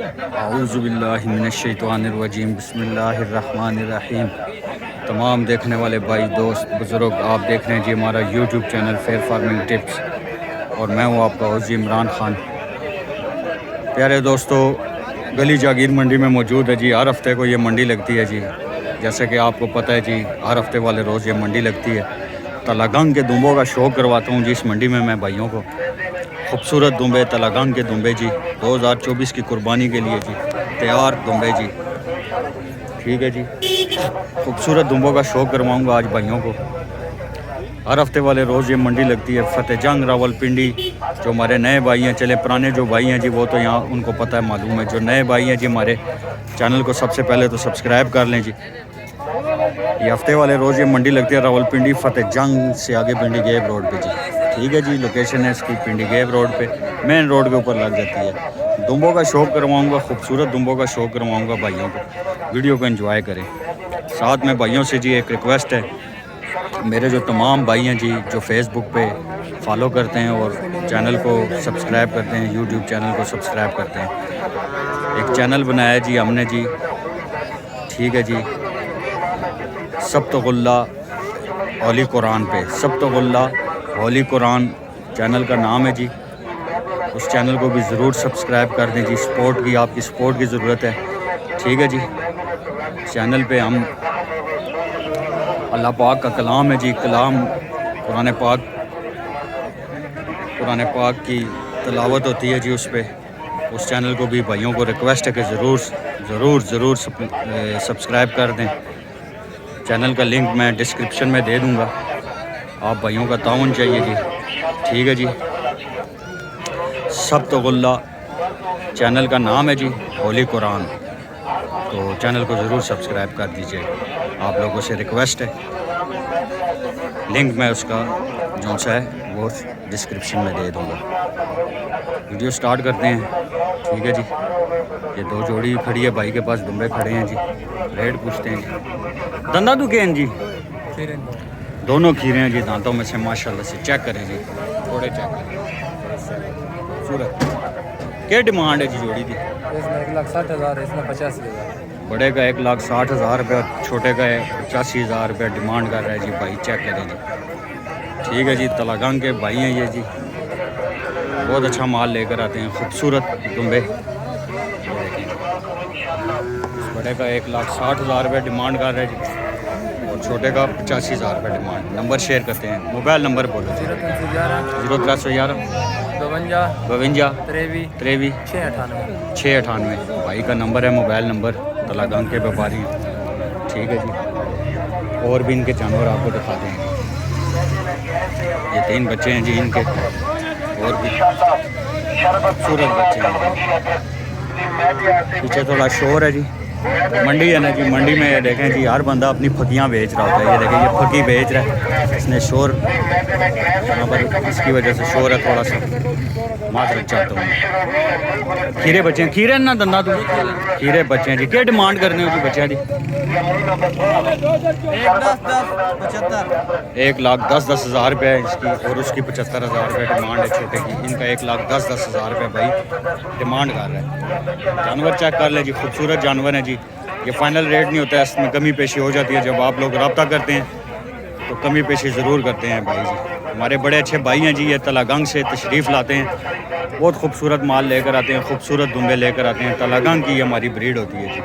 औज़ुबिल्लाहि मिनश्शैतानिर्रजीम बिस्मिल्लाहिर्रहमानिर्रहीम। तमाम देखने वाले भाई दोस्त बुज़ुर्ग, आप देख रहे हैं जी हमारा YouTube channel fair farming tips और मैं हूँ आपका हौजी इमरान खान। प्यारे दोस्तों, गली जागीर मंडी में मौजूद है जी। हर हफ्ते को ये मंडी लगती है जी। जैसे कि आपको पता है जी, हर हफ्ते वाले रोज़ ये मंडी लगती है। तलागंग के दुम्बों का शौक़ करवाता हूँ जी इस मंडी में मैं भाइयों को। खूबसूरत दुम्बे, तलागंग के दुम्बे जी, 2024 की कुर्बानी के लिए जी तैयार दुम्बे जी। ठीक है जी, खूबसूरत दुम्बों का शौक़ करवाऊँगा आज भाइयों को। हर हफ्ते वाले रोज़ ये मंडी लगती है। फतेह जंग, रावलपिंडी। जो हमारे नए भाई हैं, चले पुराने जो भाई हैं जी वो तो यहाँ उनको पता है, मालूम है। जो नए भाई हैं जी हमारे चैनल को सबसे पहले तो सब्सक्राइब कर लें जी। ये हफ्ते वाले रोज़ ये मंडी लगती है रावलपिंडी, फतेह जंग से आगे पिंडी गेब रोड पे जी। ठीक है जी, लोकेशन है इसकी पिंडी गेब रोड पे, मेन रोड के ऊपर लग जाती है। दुम्बों का शौक़ करवाऊँगा, खूबसूरत दुम्बों का शौक़ करवाऊँगा भाइयों को। वीडियो को एंजॉय करें। साथ में भाइयों से जी एक रिक्वेस्ट है, मेरे जो तमाम भाई हैं जी जो फेसबुक पे फॉलो करते हैं और चैनल को सब्सक्राइब करते हैं, यूट्यूब चैनल को सब्सक्राइब करते हैं। एक चैनल बनाया जी हमने जी, ठीक है जी, सब्तगुल्ला होली कुरान पे, सब्तगुल्ला होली कुरान चैनल का नाम है जी। उस चैनल को भी ज़रूर सब्सक्राइब कर दें जी। सपोर्ट की, आपकी सपोर्ट की ज़रूरत है। ठीक है जी, चैनल पे हम अल्लाह पाक का कलाम है जी, कलाम कुरान पाक की तिलावत होती है जी उस पर। उस चैनल को भी भाइयों को रिक्वेस्ट है कि ज़रूर सब्सक्राइब कर दें। चैनल का लिंक मैं डिस्क्रिप्शन में दे दूंगा। आप भाइयों का ताउन चाहिए जी। ठीक है जी, सब्तगुल्ला चैनल का नाम है जी, होली कुरान। तो चैनल को ज़रूर सब्सक्राइब कर दीजिए, आप लोगों से रिक्वेस्ट है। लिंक मैं उसका जो सा है वो डिस्क्रिप्शन में दे दूंगा। वीडियो स्टार्ट करते हैं। ठीक है जी, ये दो जोड़ी खड़ी है, भाई के पास दुम्बे खड़े हैं जी। रेट पूछते हैं जी। दंदा दुखे हैं जी, दोनों खीरे हैं जी दांतों में से माशाल्लाह से। चेक करें जी, थोड़े चेक करें। खूबसूरत। क्या डिमांड है जी जोड़ी की? इसमें 1,60,000 है, इसमें 85,000। बड़े का 1,60,000 रुपये, छोटे का 85,000 रुपये डिमांड कर रहा है जी भाई। चेक करें जी। ठीक है जी, तलागंग के भाई हैं ये जी, बहुत अच्छा माल लेकर आते हैं, खूबसूरत दुम्बे। बड़े का 1,60,000 रुपये डिमांड कर रहे हैं जी और छोटे का 85,000 रुपये डिमांड। नंबर शेयर करते हैं, मोबाइल नंबर बोलो। 0311 52 23 698 भाई का नंबर है, मोबाइल नंबर। तलागंग के व्यापारी हैं। ठीक है जी, और भी इनके जानवर आपको दिखाते हैं। ये 3 बच्चे हैं जी इनके, और भी खूबसूरत बच्चे हैं। पीछे थोड़ा शोर है जी, मंडी है ना जी। मंडी में ये देखें जी, हर बंदा अपनी फकियाँ बेच रहा होता है। ये देखें, ये फकी बेच रहा है, इसने शोर यहाँ पर, इसकी वजह से शोर है थोड़ा सा। माजरत चाहता हूँ। खीरे बच्चे हैं, खीरे ना दंदा तू, खीरे बच्चे हैं जी। क्या डिमांड करने हो जी बच्चे की? 1,10,10,000 रुपये है इसकी, और उसकी 75,000 रुपये डिमांड है छोटे की। इनका 1,10,10,000 रुपये भाई डिमांड कर रहा है। जानवर चेक कर लें जी, खूबसूरत जानवर है जी। ये फाइनल रेट नहीं होता है, इसमें कमी पेशी हो जाती है। जब आप लोग रब्ता करते हैं तो कमी पेशी ज़रूर करते हैं भाई जी। हमारे बड़े अच्छे भाई हैं जी, ये तलागंग से तशरीफ़ लाते हैं, बहुत खूबसूरत माल लेकर आते हैं, खूबसूरत दुम्बे लेकर आते हैं। तलागंग की हमारी ब्रीड होती है जी।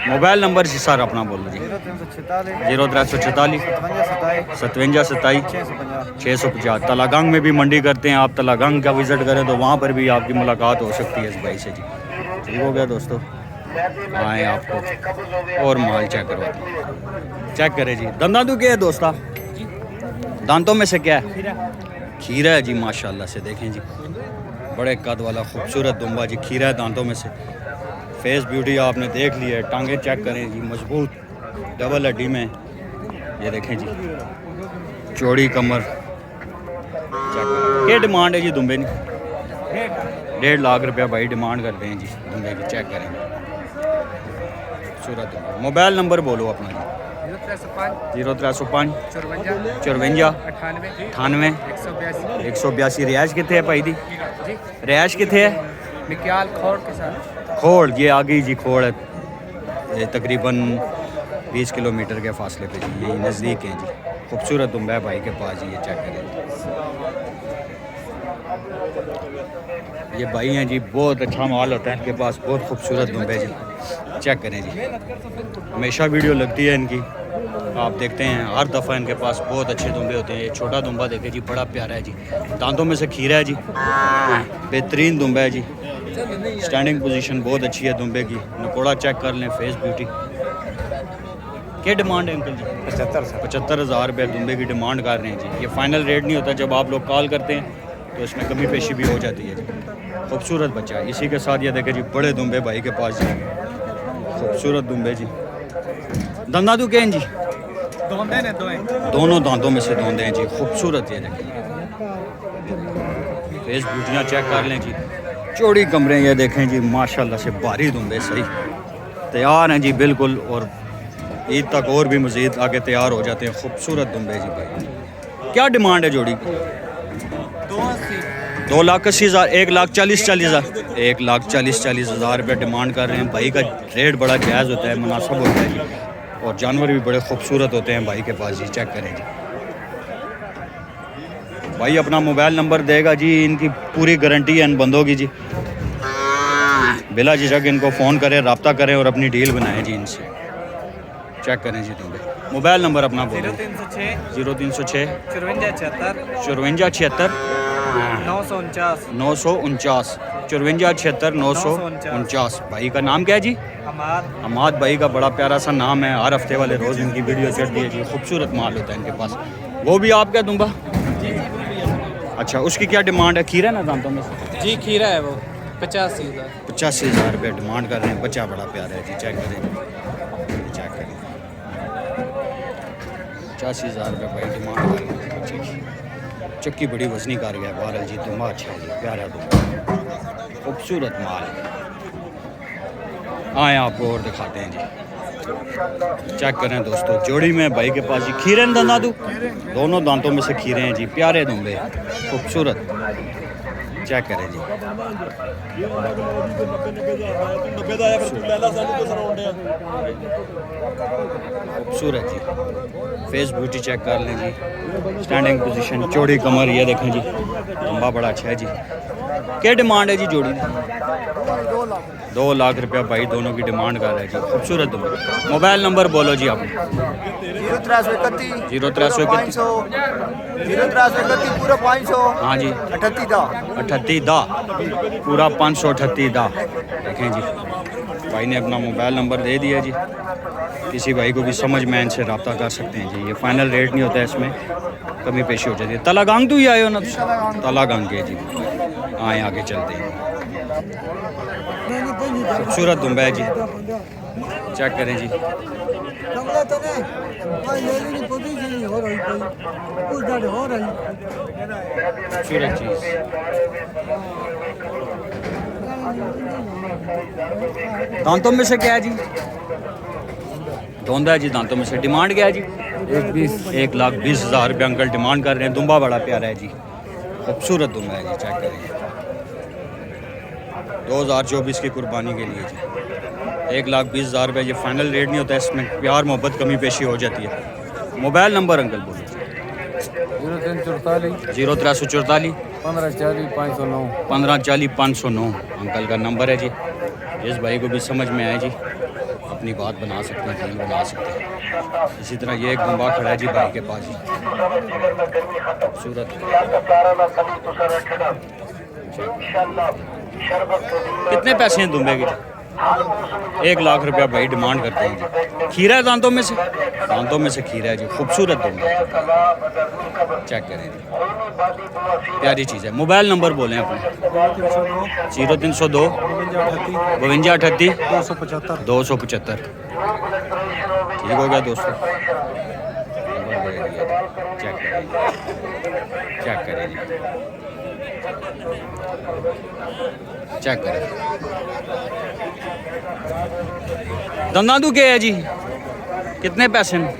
मोबाइल नंबर जी सर अपना बोलो जी। 0346 57 27 650। तलागंग में भी मंडी करते हैं, आप तलागंग का विज़िट करें तो वहाँ पर भी आपकी मुलाकात हो सकती है इस भाई से जी। ठीक हो गया दोस्तों, आए आपको और माल चेक करवाते हैं। चेक करें जी। दंदा तो क्या है दोस्ता? दांतों में से क्या है? खीरा है जी माशाल्लाह से। देखें जी, बड़े कद वाला खूबसूरत दुम्बा जी, खीरा है दांतों में से। फेस ब्यूटी आपने देख ली है, टांगे चेक करें जी, मजबूत डबल हड्डी में। ये देखें जी, चौड़ी कमर। क्या डिमांड है जी दुम्बे की? 1.5 लाख रुपया भाई डिमांड करते हैं जी दुम्बे की। चेक करें खूबसूरत। मोबाइल नंबर बोलो अपना जी। 0305 54 98 182। रिहाइश कितने है भाई दी? रिहाइश कितने है? मिक्याल खोड़ के साथ खोड़ ये आगे जी खोड़ है, ये तकरीबन 20 किलोमीटर के फासले पे जी, यही नज़दीक है जी। खूबसूरत दुम्बा है भाई के पास जी, ये चेक करें। ये भाई हैं जी, बहुत अच्छा माल होता है इनके पास, बहुत खूबसूरत दुम्बे जी, चेक करें जी। हमेशा वीडियो लगती है इनकी, आप देखते हैं हर दफ़ा इनके पास बहुत अच्छे दुम्बे होते हैं। ये छोटा दुम्बा देखे जी, बड़ा प्यारा है जी, दांतों में से खीरा है जी, बेहतरीन दुम्बा है जी। स्टैंडिंग पोजीशन बहुत अच्छी है दुम्बे की, नकोड़ा चेक कर लें, फेस ब्यूटी। क्या डिमांड है अंकल जी? 75,000 रुपये दुम्बे की डिमांड कर रहे हैं जी। ये फाइनल रेट नहीं होता, जब आप लोग कॉल करते हैं तो इसमें कमी पेशी भी हो जाती है जी। खूबसूरत बच्चा है। इसी के साथ ये देखें जी, बड़े दुम्बे भाई के पास जी, खूबसूरत दुम्बे जी। दंदा तो क्या जी? दोनों दांतों में से दोंदे हैं जी, खूबसूरत ये देखें। फेस ब्यूटियाँ चेक कर लें जी, चौड़ी कमरे ये देखें जी, माशाल्लाह से भारी दुम्बे सही तैयार हैं जी बिल्कुल, और ईद तक और भी मज़ीद आगे तैयार हो जाते हैं। खूबसूरत दुम्बे जी भाई। क्या डिमांड है जोड़ी की? 2,80,000, 1,40,000, 1,40,000 रुपये डिमांड कर रहे हैं। भाई का रेट बड़ा जायज़ होता है, मुनासिब होता है जी, और जानवर भी बड़े खूबसूरत होते हैं भाई के पास जी, चेक करें जी। भाई अपना मोबाइल नंबर देगा जी, इनकी पूरी गारंटी है इन बंदों की जी, बिला झिझक इनको फ़ोन करें, रब्ता करें और अपनी डील बनाएं जी इनसे। चेक करें जी तुम मोबाइल नंबर अपना बोलो। 0306 54 76 949 54 949। भाई का नाम क्या है जी? हमाद भाई का बड़ा प्यारा सा नाम है। हर हफ्ते वाले रोज़ इनकी वीडियो चढ़ती है जी, खूबसूरत माल होता है इनके पास। वो भी आपका दुम्बा? अच्छा, उसकी क्या डिमांड है? खीरा ना दांतों में से जी, खीरा है वो 85,000। 85,000 रुपये डिमांड कर रहे हैं। बच्चा बड़ा प्यारा है जी, चेक करें, चेक करें। 85,000 रुपये भाई डिमांड कर रहे हैं बच्चे की। चक्की बड़ी वजनी कर गया बहरहाल जी, दुम्बा अच्छा है जी, प्यारा दुम्बा, खूबसूरत माल है। आए आपको और दिखाते हैं जी, चेक करें दोस्तों। जोड़ी में भाई के पास जी खीरे न दादू, दोनों दांतों में से खीरे हैं जी, प्यारे दुम्बे, खूबसूरत, चेक करें जी। खूबसूरत जी, फेस ब्यूटी चेक कर लें जी, स्टैंडिंग पोजीशन, चौड़ी कमर, ये देखें जी, लंबा बड़ा अच्छा है जी। क्या डिमांड है जी जोड़ी की? 2 लाख रुपया भाई दोनों की डिमांड कर रहा है जी, खूबसूरत दुम्बे। मोबाइल नंबर बोलो जी आप। 0331 पूरा 500। हाँ जी, 38 पूरा 538 देखें जी। भाई ने अपना मोबाइल नंबर दे दिया जी, किसी भाई को भी समझ में इनसे रब्ता कर सकते हैं जी। ये फाइनल रेट नहीं होता है, इसमें कमी पेशी हो जाती है। तलागांग तो ही आए हो ना? तलागांग के जी, आए आगे चलते हैं। खूबसूरत दुम्बा है जी, चेक करें जी। खूबसूरत चीज़, दांतों में से क्या है जी? धोंदा है जी दांतों में से। डिमांड क्या है जी? 1,20,000 रुपये अंकल डिमांड कर रहे हैं। दुम्बा बड़ा प्यारा है जी, खूबसूरत दुम्बा है जी, चेक करें। 2024 की कुर्बानी के लिए जी 1,20,000 रुपये। ये फाइनल रेट नहीं होता है, इसमें प्यार मोहब्बत कमी पेशी हो जाती है। मोबाइल नंबर अंकल बोलो। 0344 0344 1540 509। 1540 509 अंकल का नंबर है जी। इस भाई को भी समझ में आए जी, अपनी बात बना सकते हैं, डील बना सकते हैं। इसी तरह ये एक दुम्बा खड़ा है जी भाई के पास जी, खूबसूरत। कितने पैसे हैं दुम्बे के? 1 लाख रुपया भाई डिमांड करते हैं जी। खीरा है दांतों में से? दांतों में से खीरा है जी, खूबसूरत दुम्बा, चेक करें जी, प्यारी चीज़ है। मोबाइल नंबर बोलें अपने। 0302 52 38 275। ठीक हो गया दोस्तों, चेक करें, चेक करें जी, चेक करें। दंदादू के है जी, कितने पैसे हैं?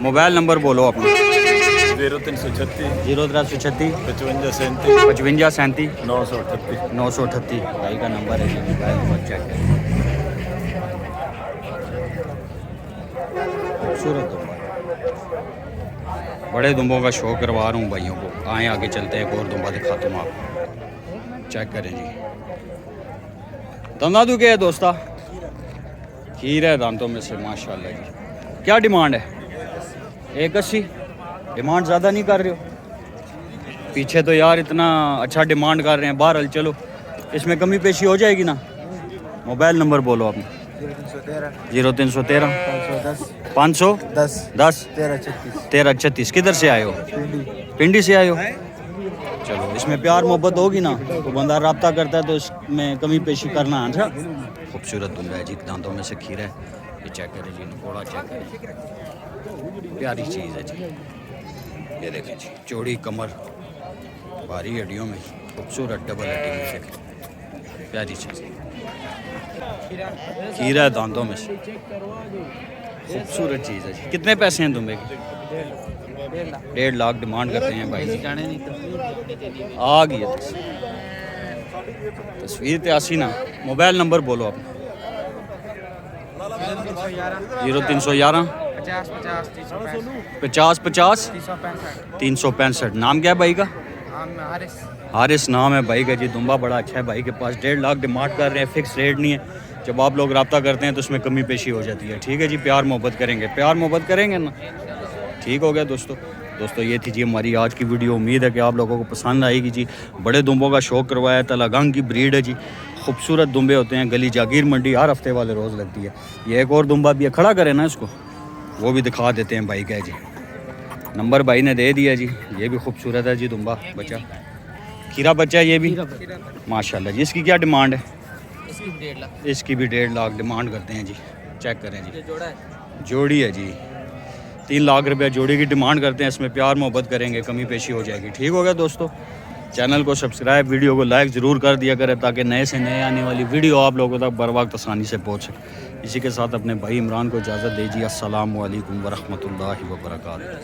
मोबाइल नंबर बोलो अपना। 0336 0336 55 55 37 938 938 भाई का नंबर है जी, मोबाइल नंबर चेक करें। खूबसूरत दुम्बा, बड़े दुम्बों का शौक करवा रहा हूँ भाइयों को। आए आगे चलते हैं, एक और दुम्बा दिखाता हूँ आपको। चेक करें जी, दंदा क्या है दोस्ता? खीर है दांतों में से माशाल्लाह जी। क्या डिमांड है? 180। डिमांड ज़्यादा नहीं कर रहे हो? पीछे तो यार इतना अच्छा डिमांड कर रहे हैं। बहरहाल चलो, इसमें कमी पेशी हो जाएगी ना। मोबाइल नंबर बोलो अपना। 0313 510 1336। किधर से आए हो? पिंडी से आए हो? चलो, इसमें प्यार मोहब्बत होगी ना तो बंदा रब्ता करता है, तो इसमें कमी पेशी करना। अच्छा, खूबसूरत दुम्बा है जी, दांतों में से खीरा है। ये चेक करें जी, नकोड़ा चेक करें, प्यारी चीज़ है जी। ये देखें जी, चौड़ी कमर, भारी हड्डियों में, खूबसूरत डबल हड्डी में से प्यारी चीज़ है। खीरा है दांतों में से, खूबसूरत चीज़ है जी। कितने पैसे हैं दुम्बे के? 1.5 लाख डिमांड करते हैं भाई जी। आ गई है तस्वीर त्यासी ना। मोबाइल नंबर बोलो अपना। 0311 50 50 365। नाम क्या है भाई का? हारिस नाम है भाई का जी। दुम्बा बड़ा अच्छा है भाई के पास। 1.5 लाख डिमांड कर रहे हैं, फिक्स रेट नहीं है। जब आप लोग रब्ता करते हैं तो उसमें कमी पेशी हो जाती है। ठीक है जी, प्यार मोहब्बत करेंगे, प्यार मोहब्बत करेंगे ना। ठीक हो गया दोस्तों। ये थी जी हमारी आज की वीडियो। उम्मीद है कि आप लोगों को पसंद आएगी जी। बड़े दुम्बों का शौक़ करवाया। तलागंग की ब्रीड है जी, खूबसूरत दुम्बे होते हैं। गली जागीर मंडी हर हफ्ते वाले रोज़ लगती है। ये एक और दुम्बा भी है, खड़ा करें ना इसको, वो भी दिखा देते हैं भाई का है जी। नंबर भाई ने दे दिया जी। ये भी खूबसूरत है जी दुम्बा, बच्चा खीरा बच्चा है ये भी माशाल्लाह जी। इसकी क्या डिमांड है? इसकी भी 1.5 लाख डिमांड करते हैं जी। चेक करें जी, जोड़ी है जी। 3 लाख रुपया जोड़ी की डिमांड करते हैं। इसमें प्यार मोहब्बत करेंगे, कमी पेशी हो जाएगी। ठीक हो गया दोस्तों। चैनल को सब्सक्राइब, वीडियो को लाइक ज़रूर कर दिया करें, ताकि नए से नए आने वाली वीडियो आप लोगों तक बर वक्त आसानी से पहुँच सके। इसी के साथ अपने भाई इमरान को इजाज़त दीजिए। अस्सलामु अलैकुम वरहमतुल्लाहि वबरकातुहू।